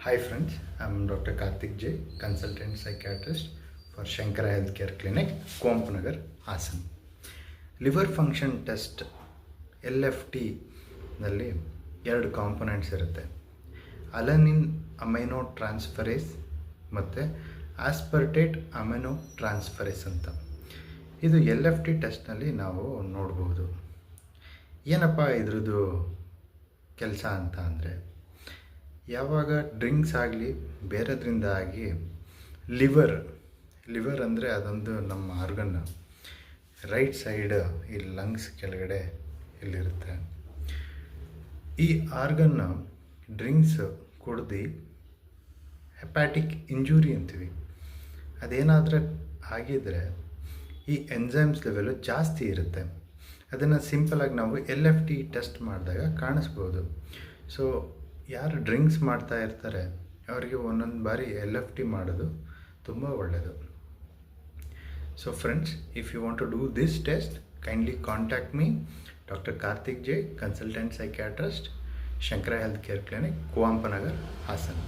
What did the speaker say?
Hi friends, I'm Dr. Karthik J, consultant psychiatrist for Shankara Healthcare Clinic, Kuampanagar, Hassan. Liver function test LFT ನಲ್ಲಿ ಎರಡು components ಇರುತ್ತೆ. Alanine amino ಟ್ರಾನ್ಸ್ಫರೇಸ್ ಮತ್ತು ಆಸ್ಪರ್ಟೇಟ್ amino ಟ್ರಾನ್ಸ್ಫರೇಸ್ ಅಂತ. ಇದು LFT ಟೆಸ್ಟ್ನಲ್ಲಿ ನಾವು ನೋಡ್ಬೋದು. ಏನಪ್ಪ ಇದ್ರದ್ದು ಕೆಲಸ ಅಂತ ಅಂದರೆ, ಯಾವಾಗ ಡ್ರಿಂಕ್ಸ್ ಆಗಲಿ ಬೇರೆದ್ರಿಂದ ಆಗಿ ಲಿವರ್ ಅಂದರೆ ಅದೊಂದು ನಮ್ಮ ಆರ್ಗನ್ ರೈಟ್ ಸೈಡ್ ಈ ಲಂಗ್ಸ್ ಕೆಳಗಡೆ ಇಲ್ಲಿರುತ್ತೆ. ಈ ಆರ್ಗನ್ ಡ್ರಿಂಕ್ಸ್ ಕುಡ್ದು ಹೆಪ್ಯಾಟಿಕ್ ಇಂಜುರಿ ಅಂತೀವಿ. ಅದೇನಾದರೂ ಆಗಿದರೆ ಈ ಎಂಜೈಮ್ಸ್ ಲೆವೆಲು ಜಾಸ್ತಿ ಇರುತ್ತೆ. ಅದನ್ನು ಸಿಂಪಲಾಗಿ ನಾವು LFT ಟೆಸ್ಟ್ ಮಾಡಿದಾಗ ಕಾಣಿಸ್ಬೋದು. ಸೊ ಯಾರು ಡ್ರಿಂಕ್ಸ್ ಮಾಡ್ತಾ ಇರ್ತಾರೆ ಅವರಿಗೆ ಒಂದೊಂದು ಬಾರಿ LFT ಮಾಡೋದು ತುಂಬ ಒಳ್ಳೆಯದು. So friends, if you want to do this test, kindly contact me, Dr. Karthik J, consultant psychiatrist, Shankara Healthcare Clinic, Kuampanagar, Hassan.